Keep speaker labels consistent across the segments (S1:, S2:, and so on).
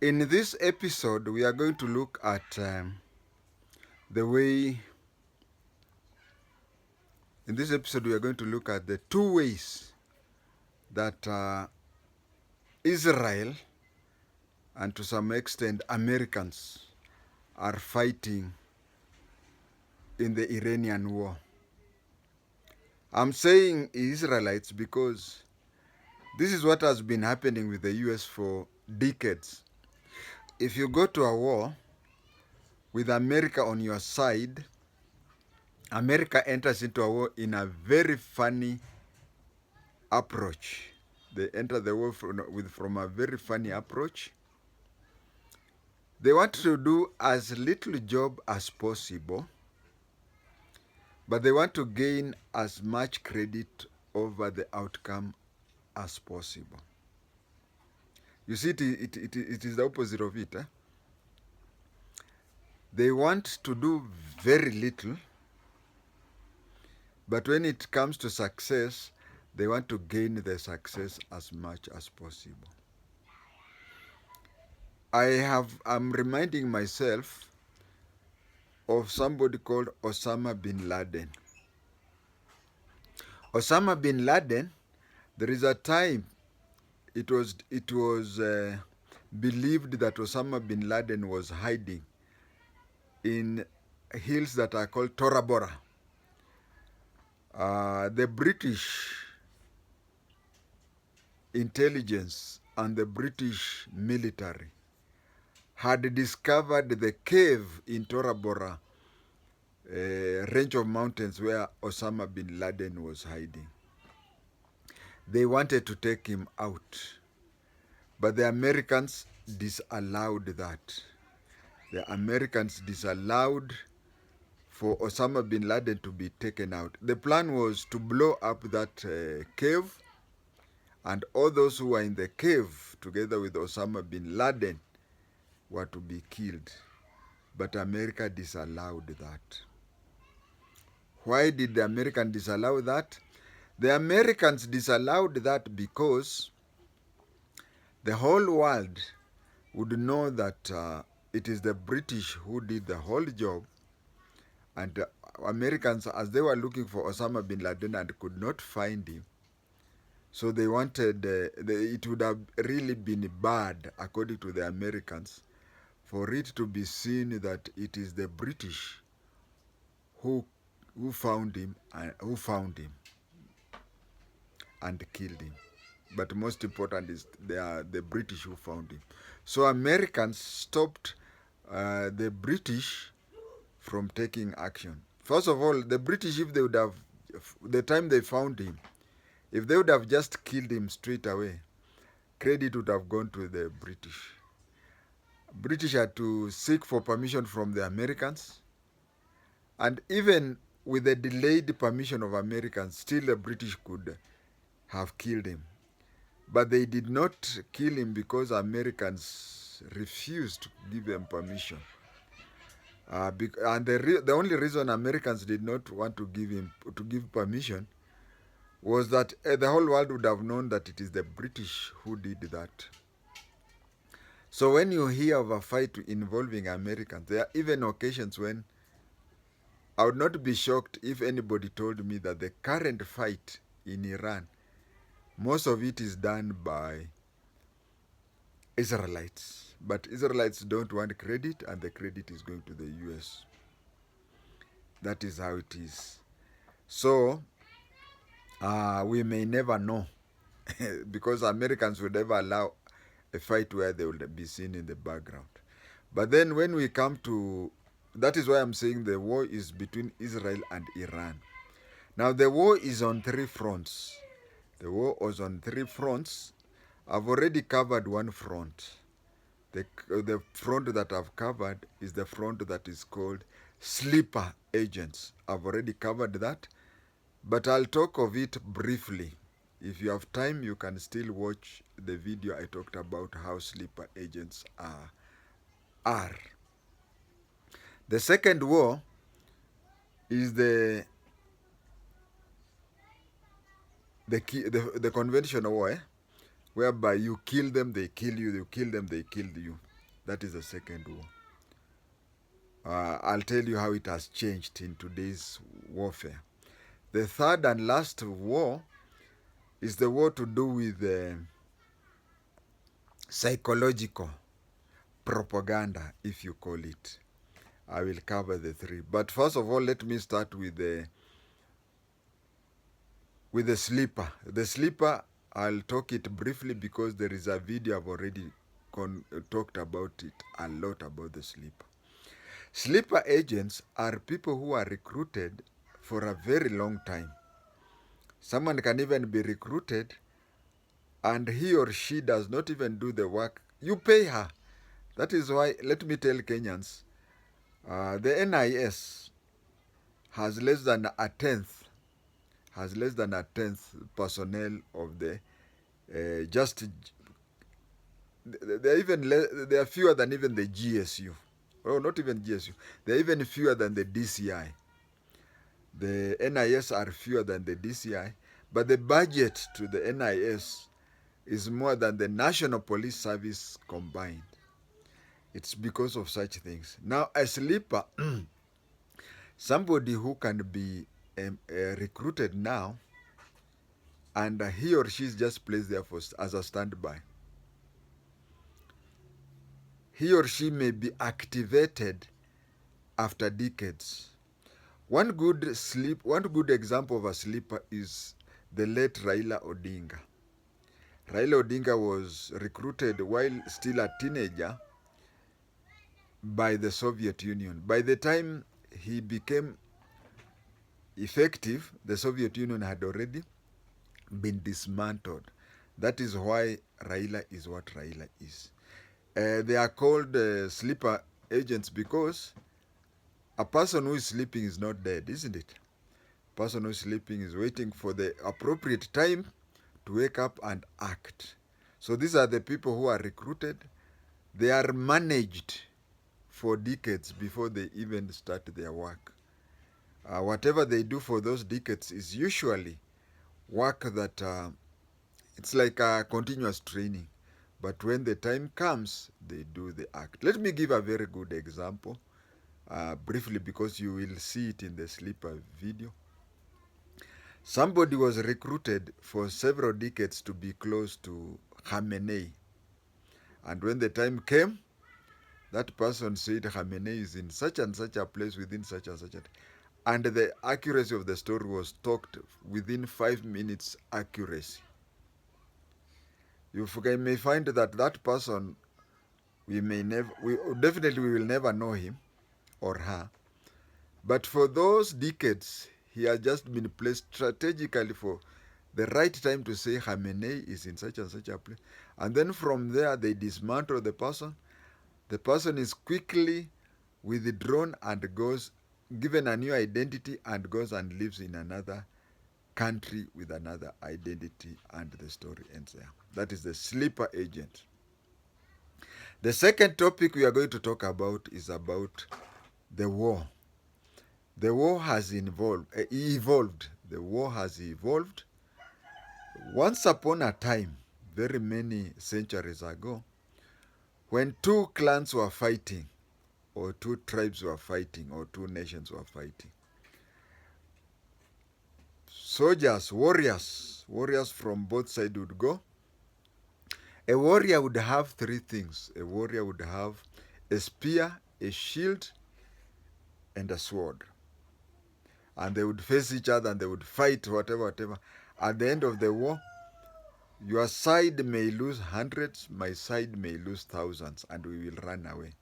S1: In this episode, we are going to look at the way. In this episode, we are going to look at the two ways that Israel and to some extent Americans are fighting in the Iranian war. I'm saying Israelites because this is what has been happening with the US for decades. If you go to a war with America on your side, America enters into a war in a very funny approach. They enter the war from a very funny approach. They want to do as little job as possible, but they want to gain as much credit over the outcome as possible. You see, it is the opposite of it. They want to do very little, but when it comes to success, they want to gain the success as much as possible. I'm reminding myself of somebody called Osama bin Laden. Osama bin Laden, there is a time it was believed that Osama bin Laden was hiding in hills that are called Tora Bora. The British intelligence and the British military had discovered the cave in Tora Bora, a range of mountains where Osama bin Laden was hiding. They wanted to take him out, but the Americans disallowed that. The Americans disallowed for Osama bin Laden to be taken out. The plan was to blow up that cave, and all those who were in the cave together with Osama bin Laden were to be killed. But America disallowed that. Why did the Americans disallow that? The Americans disallowed that because the whole world would know that it is the British who did the whole job, and Americans, as they were looking for Osama bin Laden and could not find him, so they wanted, it would have really been bad, according to the Americans, for it to be seen that it is the British who found him and killed him. But most important is they are the British who found him. So Americans stopped the British from taking action. First of all, the British, if they would have, the time they found him, if they would have just killed him straight away, credit would have gone to the British. British had to seek for permission from the Americans, and even with the delayed permission of Americans, still the British could have killed him. But they did not kill him because Americans refused to give them permission. And the only reason Americans did not want to give permission was that the whole world would have known that it is the British who did that. So when you hear of a fight involving Americans, there are even occasions when I would not be shocked if anybody told me that the current fight in Iran, most of it is done by Israelites. But Israelites don't want credit, and the credit is going to the US. That is how it is. So we may never know because Americans would never allow a fight where they will be seen in the background. But then when we come to, that is why I'm saying the war is between Israel and Iran. Now the war is on three fronts. The war was on three fronts. I've already covered one front. The front that I've covered is the front that is called sleeper agents. I've already covered that, but I'll talk of it briefly. If you have time, you can still watch the video I talked about how sleeper agents are. The second war is the conventional war, whereby you kill them, they kill you, you kill them, they kill you. That is the second war. I'll tell you how it has changed in today's warfare. The third and last war is the war to do with psychological propaganda, if you call it. I will cover the three. But first of all, let me start with the sleeper. The sleeper, I'll talk it briefly because there is a video I've already talked about it a lot about the sleeper. Sleeper agents are people who are recruited for a very long time. Someone can even be recruited and he or she does not even do the work. You pay her. That is why, let me tell Kenyans, the NIS has less than a tenth personnel of the they are fewer than even the GSU. Oh, not even GSU. They're even fewer than the DCI. The NIS are fewer than the DCI, but the budget to the NIS is more than the National Police Service combined. It's because of such things. Now, a sleeper, somebody who can be recruited now, and he or she is just placed there as a standby. He or she may be activated after decades. One good example of a sleeper is the late Raila Odinga. Raila Odinga was recruited while still a teenager by the Soviet Union. By the time he became effective, the Soviet Union had already been dismantled. That is why Raila is what Raila is. They are called sleeper agents because a person who is sleeping is not dead, isn't it? A person who is sleeping is waiting for the appropriate time to wake up and act. So these are the people who are recruited. They are managed for decades before they even start their work. Whatever they do for those decades is usually work that it's like a continuous training. But when the time comes, they do the act. Let me give a very good example, briefly, because you will see it in the sleeper video. Somebody was recruited for several decades to be close to Khamenei. And when the time came, that person said Khamenei is in such and such a place within such and such a... And the accuracy of the story was talked within 5 minutes accuracy. You may find that that person, we will never know him or her. But for those decades, he has just been placed strategically for the right time to say Khamenei is in such and such a place. And then from there, they dismantle the person. The person is quickly withdrawn and goes, given a new identity, and goes and lives in another country with another identity, and the story ends there. That is the sleeper agent. The second topic we are going to talk about is about the war. The war has evolved. The war has evolved. Once upon a time, very many centuries ago, when two clans were fighting, or two tribes were fighting, or two nations were fighting, soldiers, warriors from both sides would go. A warrior would have three things. A warrior would have a spear, a shield, and a sword. And they would face each other and they would fight, whatever. At the end of the war, your side may lose hundreds, my side may lose thousands, and we will run away.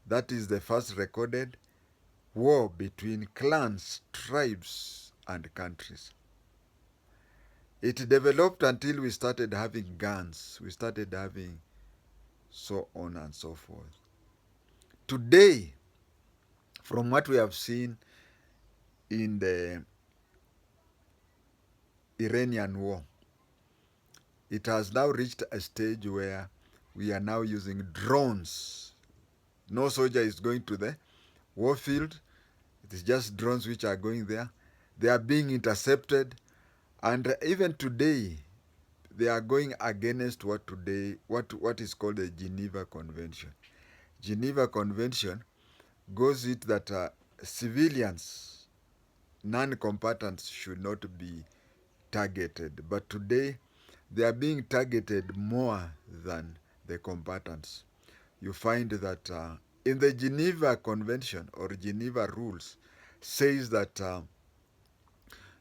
S1: That is the first recorded war between clans, tribes, and countries. It developed until we started having guns. We started having so on and so forth. Today, from what we have seen in the Iranian war, it has now reached a stage where we are now using drones. No soldier is going to the war field. It is just drones which are going there. They are being intercepted. And even today, they are going against what today, what is called the Geneva Convention. Geneva Convention goes it that civilians, non-combatants should not be targeted. But today, they are being targeted more than the combatants. You find that in the Geneva Convention or Geneva rules says that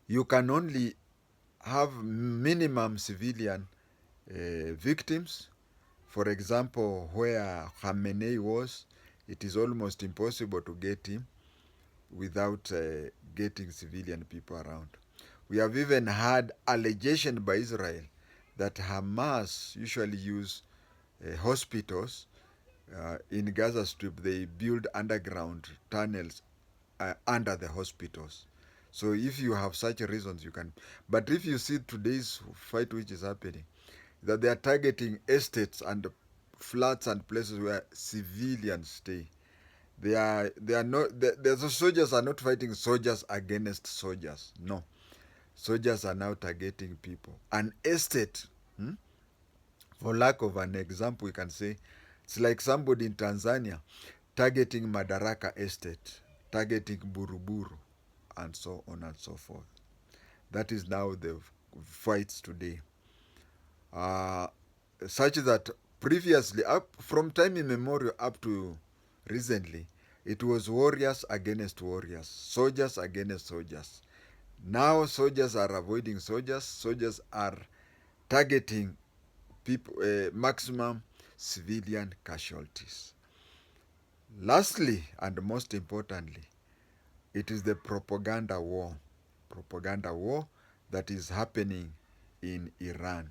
S1: you can only have minimum civilian victims. For example, where Khamenei was, it is almost impossible to get him without getting civilian people around. We have even had allegation by Israel that Hamas usually use hospitals in Gaza Strip. They build underground tunnels under the hospitals. So if you have such reasons, you can. But if you see today's fight which is happening, that they are targeting estates and flats and places where civilians stay. They are not. The soldiers are not fighting soldiers against soldiers. No, soldiers are now targeting people. An estate, for lack of an example, we can say it's like somebody in Tanzania targeting Madaraka Estate, targeting Buruburu, and so on and so forth. That is now the fights today. Such that previously, up from time immemorial up to recently, it was warriors against warriors, soldiers against soldiers. Now soldiers are avoiding soldiers, soldiers are targeting people, maximum civilian casualties. Lastly, and most importantly, it is the propaganda war that is happening in Iran.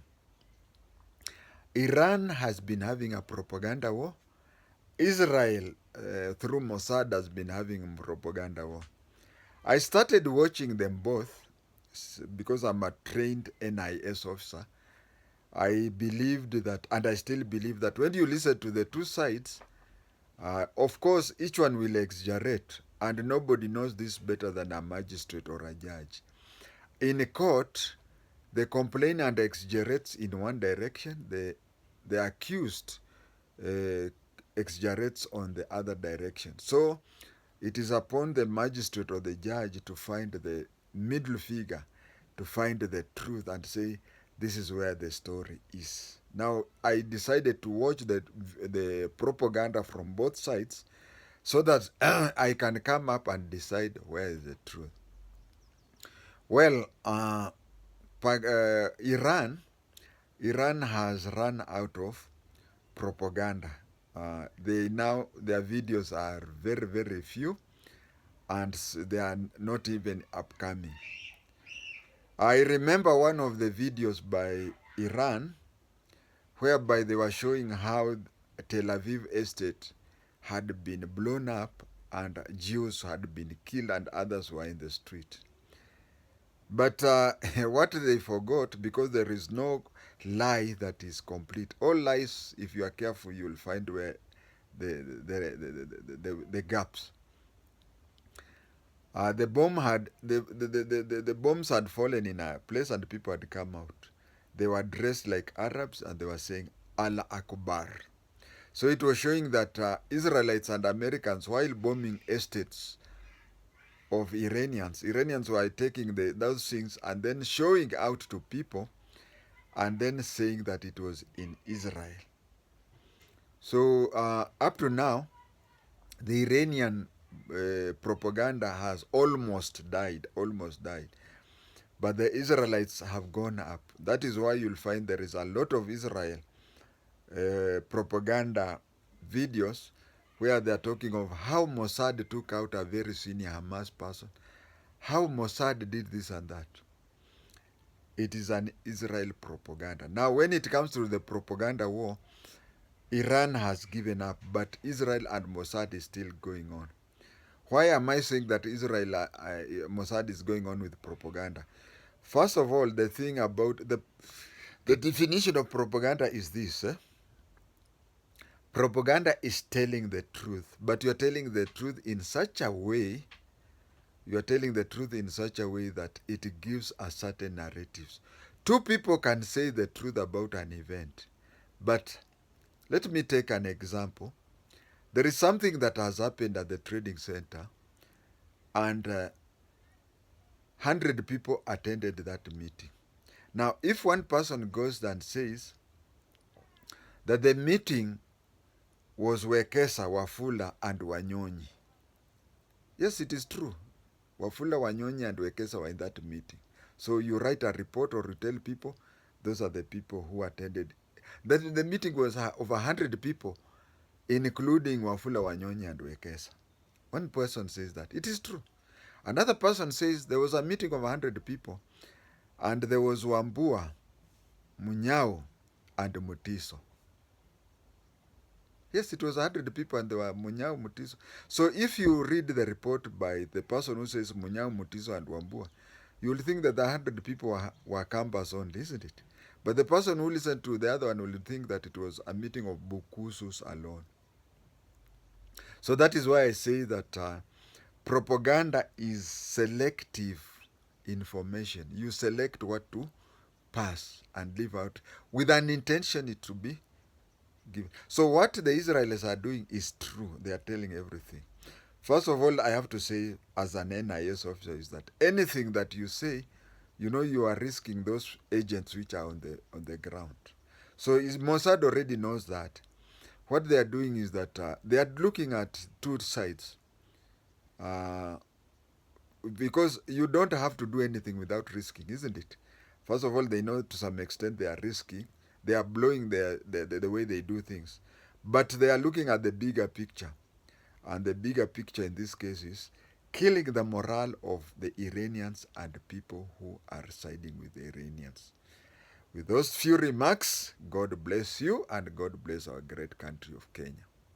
S1: Iran has been having a propaganda war. Israel, through Mossad, has been having a propaganda war. I started watching them both because I'm a trained NIS officer. I believed that, and I still believe that when you listen to the two sides, of course, each one will exaggerate, and nobody knows this better than a magistrate or a judge. In a court, the complainant exaggerates in one direction, the accused exaggerates on the other direction. So it is upon the magistrate or the judge to find the middle figure, to find the truth and say, this is where the story is. Now, I decided to watch the propaganda from both sides so that I can come up and decide where is the truth. Well, Iran has run out of propaganda. Their videos are very, very few, and they are not even upcoming. I remember one of the videos by Iran whereby they were showing how Tel Aviv estate had been blown up and Jews had been killed and others were in the street. But what they forgot, because there is no lie that is complete. All lies, if you are careful, you will find where the gaps. The bombs had fallen in a place and people had come out. They were dressed like Arabs and they were saying Allah Akbar. So it was showing that Israelites and Americans, while bombing estates of Iranians were taking those things and then showing out to people and then saying that it was in Israel. So up to now, the Iranian propaganda has almost died. But the Israelites have gone up. That is why you'll find there is a lot of Israel propaganda videos where they are talking of how Mossad took out a very senior Hamas person, how Mossad did this and that. It is an Israel propaganda. Now, when it comes to the propaganda war, Iran has given up, but Israel and Mossad is still going on. Why am I saying that Mossad is going on with propaganda? First of all, the thing about the definition of propaganda is this. Propaganda is telling the truth, but you're telling the truth in such a way, that it gives a certain narratives Two people can say the truth about an event, but let me take an example. There is something that has happened at the trading center, and 100 people attended that meeting. Now, if one person goes and says that the meeting was Wekesa, Wafula, and Wanyonyi, yes, it is true. Wafula, Wanyonyi, and Wekesa were in that meeting. So you write a report or you tell people, those are the people who attended. The meeting was of 100 people, including Wafula, Wanyonyi, and Wekesa. One person says that. It is true. Another person says there was a meeting of 100 people, and there was Wambua, Munyao, and Mutiso. Yes, it was 100 people and there were Munyao, Mutiso. So if you read the report by the person who says Munyao, Mutiso, and Wambua, you will think that the 100 people were Kambas only, isn't it? But the person who listened to the other one will think that it was a meeting of Bukusus alone. So that is why I say that propaganda is selective information. You select what to pass and leave out with an intention it to be given. So what the Israelis are doing is true. They are telling everything. First of all, I have to say as an NIS officer is that anything that you say, you know you are risking those agents which are on the ground. So Mossad already knows that. What they are doing is that they are looking at two sides. Because you don't have to do anything without risking, isn't it? First of all, they know to some extent they are risking. They are blowing the way they do things. But they are looking at the bigger picture. And the bigger picture in this case is killing the morale of the Iranians and people who are siding with the Iranians. With those few remarks, God bless you and God bless our great country of Kenya.